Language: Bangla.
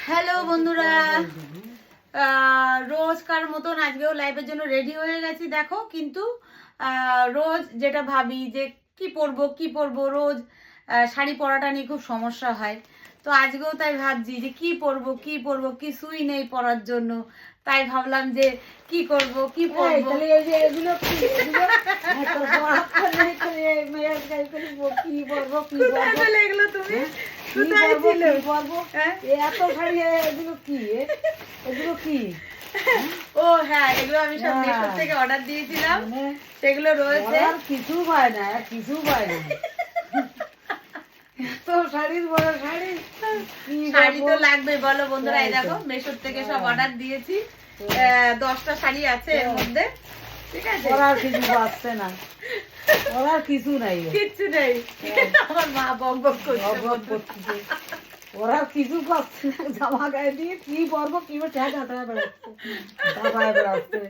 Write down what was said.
হ্যালো বন্ধুরা, রোজকার মতন আজকেও লাইভের জন্য রেডি হয়ে গেছি। দেখো কিন্তু রোজ যেটা ভাবি যে কি পরবো রোজ শাড়ি পরাটা নিয়ে খুব সমস্যা হয়। তো আজকেও তাই ভাবছি যে কি পরবো কিছুই নেই পরার জন্য। তাই ভাবলাম যে কি করব পরবো। এগুলো তুমি ও হ্যাঁ, এগুলো আমি সব মিশো থেকে অর্ডার দিয়েছিলাম, সেগুলো রয়েছে। কিছু পায় না, কিছু পায় না। তো শাড়ির বড় শাড়ি শাড়ি তো লাগবে বলো বন্ধুরা। এই দেখো মিশোর থেকে সব অর্ডার দিয়েছি, 10টা শাড়ি আছে এর মধ্যে। ঠিক আছে, ওরার কিছু পাচ্ছে না, ওরার কিছু নাই, কিচ্ছু নেই। আমার মা বক বক করছে। ওরা কিছু পাচ্ছে না, জামা গায়ে দিয়ে কি পরবো কি বেড়াচ্ছে।